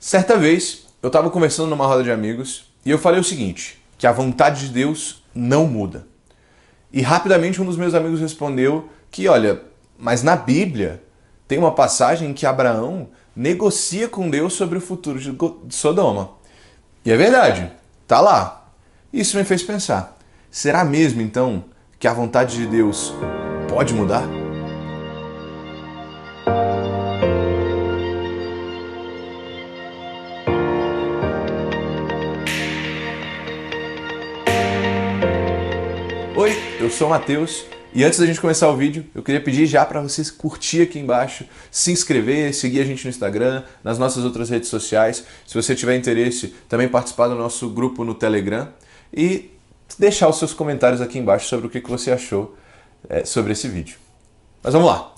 Certa vez, eu estava conversando numa roda de amigos e eu falei o seguinte, que a vontade de Deus não muda. E rapidamente um dos meus amigos respondeu que, olha, mas na Bíblia tem uma passagem em que Abraão negocia com Deus sobre o futuro de Sodoma. E é verdade, tá lá. Isso me fez pensar, será mesmo então que a vontade de Deus pode mudar? Oi, eu sou o Matheus e antes da gente começar o vídeo, eu queria pedir já para vocês curtir aqui embaixo, se inscrever, seguir a gente no Instagram, nas nossas outras redes sociais. Se você tiver interesse, também participar do nosso grupo no Telegram e deixar os seus comentários aqui embaixo sobre o que você achou sobre esse vídeo. Mas vamos lá.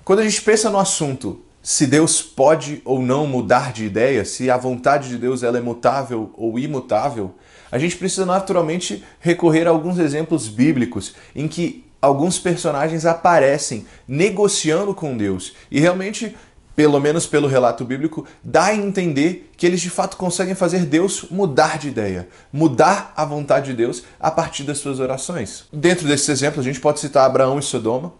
Quando a gente pensa no assunto se Deus pode ou não mudar de ideia, se a vontade de Deus ela é mutável ou imutável, a gente precisa naturalmente recorrer a alguns exemplos bíblicos em que alguns personagens aparecem negociando com Deus e realmente, pelo menos pelo relato bíblico, dá a entender que eles de fato conseguem fazer Deus mudar de ideia, mudar a vontade de Deus a partir das suas orações. Dentro desses exemplos a gente pode citar Abraão e Sodoma,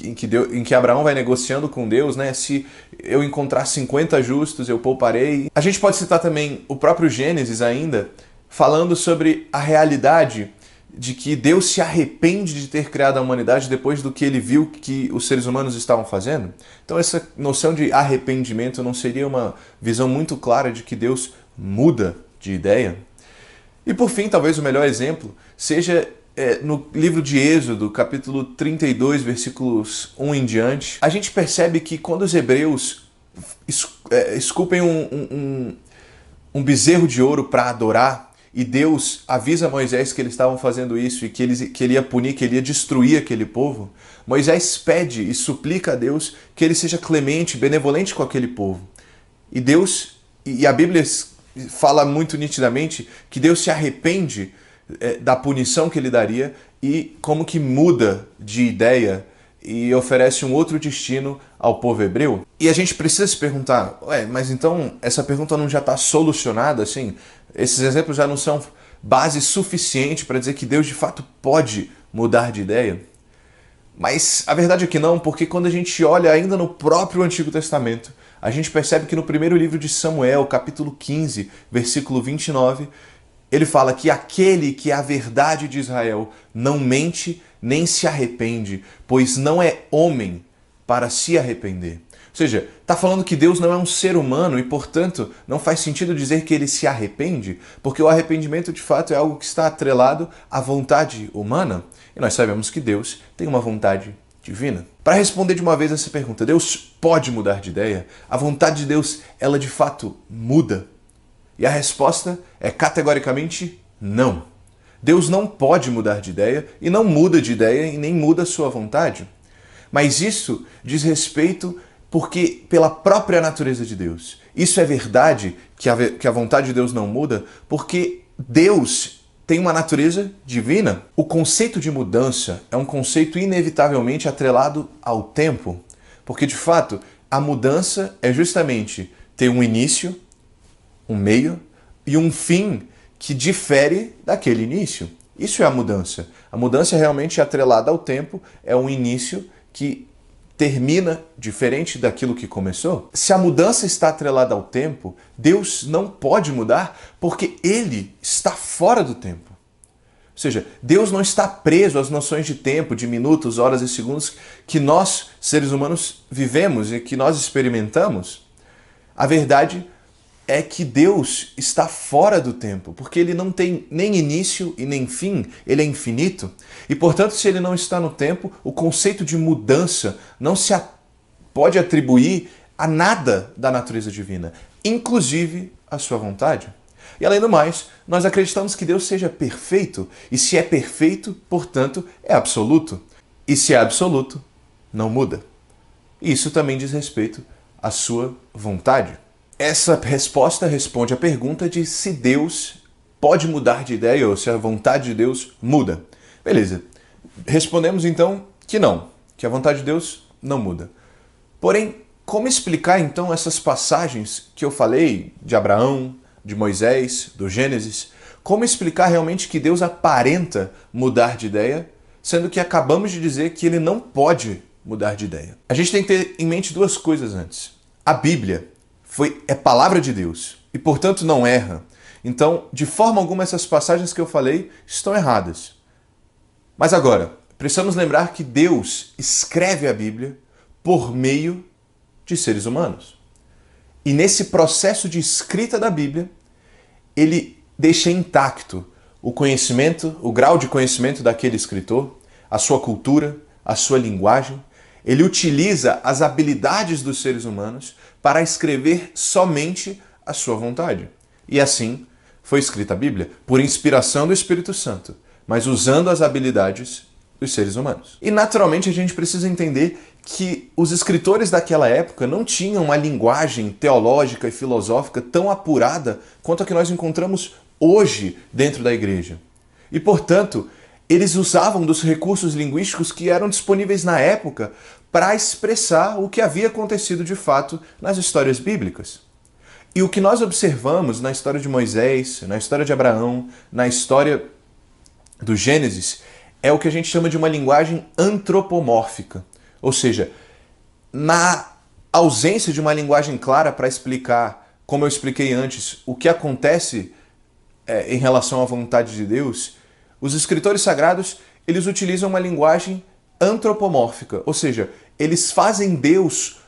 em que Abraão vai negociando com Deus, né? Se eu encontrar 50 justos, eu pouparei. A gente pode citar também o próprio Gênesis ainda, falando sobre a realidade de que Deus se arrepende de ter criado a humanidade depois do que ele viu que os seres humanos estavam fazendo. Então essa noção de arrependimento não seria uma visão muito clara de que Deus muda de ideia? E por fim, talvez o melhor exemplo seja no livro de Êxodo, capítulo 32, versículos 1 em diante. A gente percebe que quando os hebreus esculpem um bezerro de ouro para adorar, e Deus avisa Moisés que eles estavam fazendo isso e que ele ia punir, que ele ia destruir aquele povo, Moisés pede e suplica a Deus que ele seja clemente, benevolente com aquele povo. E Deus, e a Bíblia fala muito nitidamente que Deus se arrepende da punição que ele daria e como que muda de ideia e oferece um outro destino ao povo hebreu. E a gente precisa se perguntar, mas então essa pergunta não já está solucionada? Assim, esses exemplos já não são base suficiente para dizer que Deus de fato pode mudar de ideia? Mas a verdade é que não, porque quando a gente olha ainda no próprio Antigo Testamento, a gente percebe que no primeiro livro de Samuel, capítulo 15, versículo 29, ele fala que aquele que é a verdade de Israel não mente nem se arrepende, pois não é homem para se arrepender. Ou seja, está falando que Deus não é um ser humano e, portanto, não faz sentido dizer que ele se arrepende, porque o arrependimento, de fato, é algo que está atrelado à vontade humana. E nós sabemos que Deus tem uma vontade divina. Para responder de uma vez essa pergunta, Deus pode mudar de ideia? A vontade de Deus, ela de fato muda? E a resposta é categoricamente não. Deus não pode mudar de ideia e não muda de ideia e nem muda a sua vontade. Mas isso diz respeito porque pela própria natureza de Deus. Isso é verdade que a vontade de Deus não muda porque Deus tem uma natureza divina. O conceito de mudança é um conceito inevitavelmente atrelado ao tempo, porque de fato a mudança é justamente ter um início, um meio e um fim que difere daquele início. Isso é a mudança. A mudança é realmente atrelada ao tempo, é um início que termina diferente daquilo que começou. Se a mudança está atrelada ao tempo, Deus não pode mudar porque ele está fora do tempo. Ou seja, Deus não está preso às noções de tempo, de minutos, horas e segundos que nós, seres humanos, vivemos e que nós experimentamos. A verdade é que Deus está fora do tempo, porque ele não tem nem início e nem fim, ele é infinito. E, portanto, se ele não está no tempo, o conceito de mudança não se pode atribuir a nada da natureza divina, inclusive a sua vontade. E, além do mais, nós acreditamos que Deus seja perfeito, e se é perfeito, portanto, é absoluto. E se é absoluto, não muda. E isso também diz respeito à sua vontade. Essa resposta responde à pergunta de se Deus pode mudar de ideia ou se a vontade de Deus muda. Beleza. Respondemos então que não, que a vontade de Deus não muda. Porém, como explicar então essas passagens que eu falei de Abraão, de Moisés, do Gênesis? Como explicar realmente que Deus aparenta mudar de ideia, sendo que acabamos de dizer que ele não pode mudar de ideia? A gente tem que ter em mente duas coisas antes. A Bíblia é palavra de Deus e, portanto, não erra. Então, de forma alguma, essas passagens que eu falei estão erradas. Mas agora, precisamos lembrar que Deus escreve a Bíblia por meio de seres humanos. E nesse processo de escrita da Bíblia, ele deixa intacto o conhecimento, o grau de conhecimento daquele escritor, a sua cultura, a sua linguagem. Ele utiliza as habilidades dos seres humanos para escrever somente a sua vontade. E assim foi escrita a Bíblia, por inspiração do Espírito Santo, mas usando as habilidades dos seres humanos. E naturalmente a gente precisa entender que os escritores daquela época não tinham uma linguagem teológica e filosófica tão apurada quanto a que nós encontramos hoje dentro da igreja. E, portanto, eles usavam dos recursos linguísticos que eram disponíveis na época para expressar o que havia acontecido de fato nas histórias bíblicas. E o que nós observamos na história de Moisés, na história de Abraão, na história do Gênesis, é o que a gente chama de uma linguagem antropomórfica. Ou seja, na ausência de uma linguagem clara para explicar, como eu expliquei antes, o que acontece em relação à vontade de Deus, os escritores sagrados eles utilizam uma linguagem antropomórfica, ou seja, eles fazem Deus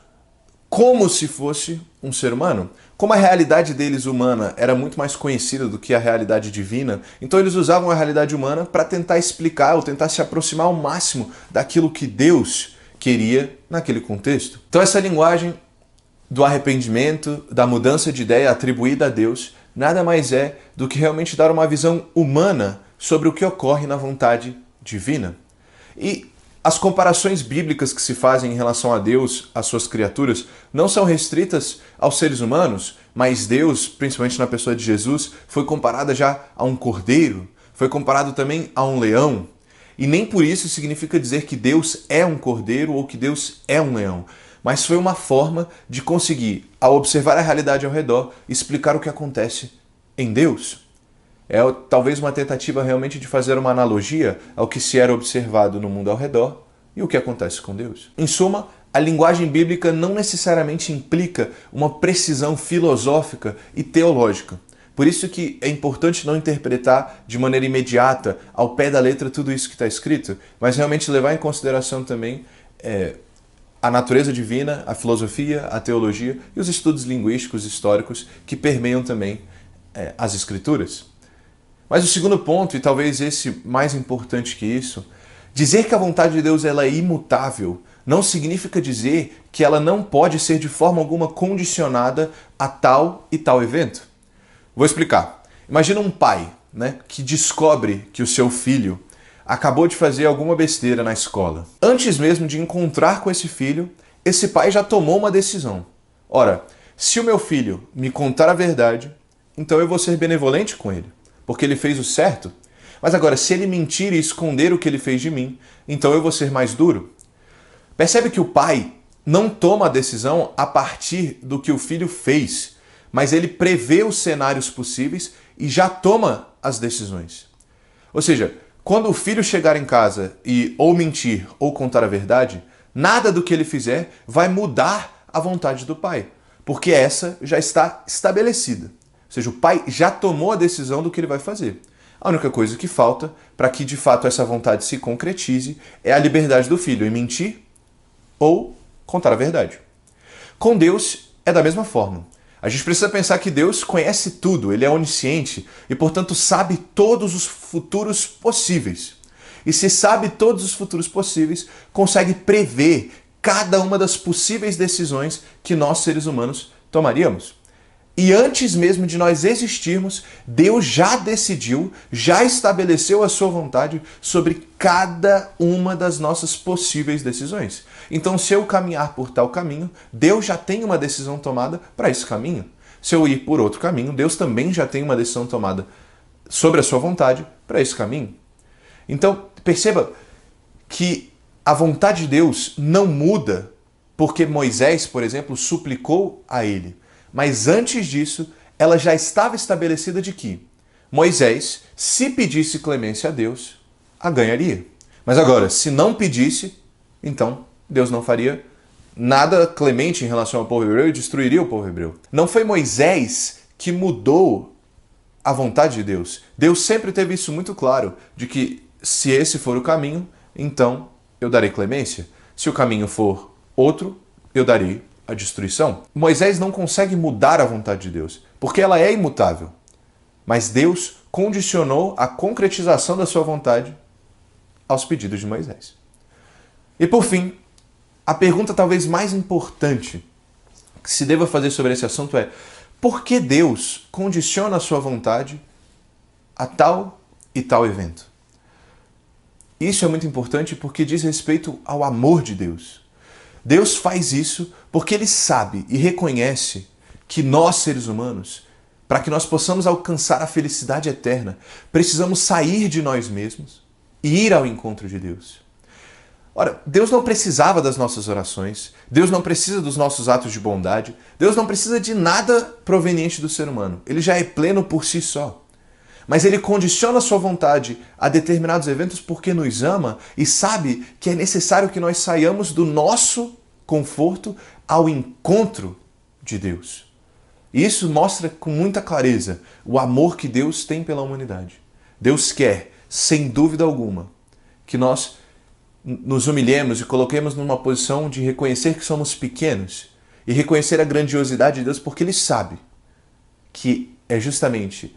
como se fosse um ser humano. Como a realidade deles humana era muito mais conhecida do que a realidade divina, então eles usavam a realidade humana para tentar explicar ou tentar se aproximar ao máximo daquilo que Deus queria naquele contexto. Então essa linguagem do arrependimento, da mudança de ideia atribuída a Deus, nada mais é do que realmente dar uma visão humana sobre o que ocorre na vontade divina. E as comparações bíblicas que se fazem em relação a Deus, às suas criaturas, não são restritas aos seres humanos, mas Deus, principalmente na pessoa de Jesus, foi comparado já a um cordeiro, foi comparado também a um leão. E nem por isso significa dizer que Deus é um cordeiro ou que Deus é um leão, mas foi uma forma de conseguir, ao observar a realidade ao redor, explicar o que acontece em Deus. É talvez uma tentativa realmente de fazer uma analogia ao que se era observado no mundo ao redor e o que acontece com Deus. Em suma, a linguagem bíblica não necessariamente implica uma precisão filosófica e teológica. Por isso que é importante não interpretar de maneira imediata, ao pé da letra, tudo isso que está escrito, mas realmente levar em consideração também a natureza divina, a filosofia, a teologia e os estudos linguísticos históricos que permeiam também as Escrituras. Mas o segundo ponto, e talvez esse mais importante que isso, dizer que a vontade de Deus ela é imutável não significa dizer que ela não pode ser de forma alguma condicionada a tal e tal evento. Vou explicar. Imagina um pai, que descobre que o seu filho acabou de fazer alguma besteira na escola. Antes mesmo de encontrar com esse filho, esse pai já tomou uma decisão. Ora, se o meu filho me contar a verdade, então eu vou ser benevolente com ele, porque ele fez o certo. Mas agora, se ele mentir e esconder o que ele fez de mim, então eu vou ser mais duro. Percebe que o pai não toma a decisão a partir do que o filho fez, mas ele prevê os cenários possíveis e já toma as decisões. Ou seja, quando o filho chegar em casa e ou mentir ou contar a verdade, nada do que ele fizer vai mudar a vontade do pai, porque essa já está estabelecida. Ou seja, o pai já tomou a decisão do que ele vai fazer. A única coisa que falta para que de fato essa vontade se concretize é a liberdade do filho em mentir ou contar a verdade. Com Deus é da mesma forma. A gente precisa pensar que Deus conhece tudo, Ele é onisciente e, portanto, sabe todos os futuros possíveis. E se sabe todos os futuros possíveis, consegue prever cada uma das possíveis decisões que nós, seres humanos, tomaríamos. E antes mesmo de nós existirmos, Deus já decidiu, já estabeleceu a sua vontade sobre cada uma das nossas possíveis decisões. Então, se eu caminhar por tal caminho, Deus já tem uma decisão tomada para esse caminho. Se eu ir por outro caminho, Deus também já tem uma decisão tomada sobre a sua vontade para esse caminho. Então, perceba que a vontade de Deus não muda porque Moisés, por exemplo, suplicou a ele. Mas antes disso, ela já estava estabelecida de que Moisés, se pedisse clemência a Deus, a ganharia. Mas agora, se não pedisse, então Deus não faria nada clemente em relação ao povo hebreu e destruiria o povo hebreu. Não foi Moisés que mudou a vontade de Deus. Deus sempre teve isso muito claro, de que se esse for o caminho, então eu darei clemência. Se o caminho for outro, eu darei a destruição. Moisés não consegue mudar a vontade de Deus, porque ela é imutável. Mas Deus condicionou a concretização da sua vontade aos pedidos de Moisés. E por fim, a pergunta talvez mais importante que se deva fazer sobre esse assunto é: por que Deus condiciona a sua vontade a tal e tal evento? Isso é muito importante porque diz respeito ao amor de Deus. Deus faz isso porque Ele sabe e reconhece que nós, seres humanos, para que nós possamos alcançar a felicidade eterna, precisamos sair de nós mesmos e ir ao encontro de Deus. Ora, Deus não precisava das nossas orações, Deus não precisa dos nossos atos de bondade, Deus não precisa de nada proveniente do ser humano. Ele já é pleno por si só. Mas Ele condiciona a sua vontade a determinados eventos porque nos ama e sabe que é necessário que nós saiamos do nosso conforto ao encontro de Deus. E isso mostra com muita clareza o amor que Deus tem pela humanidade. Deus quer, sem dúvida alguma, que nós nos humilhemos e coloquemos numa posição de reconhecer que somos pequenos e reconhecer a grandiosidade de Deus, porque Ele sabe que é justamente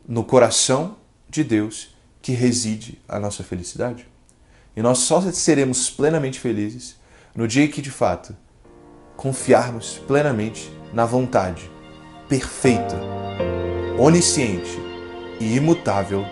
no coração de Deus que reside a nossa felicidade. E nós só seremos plenamente felizes no dia que, de fato, confiarmos plenamente na vontade perfeita, onisciente e imutável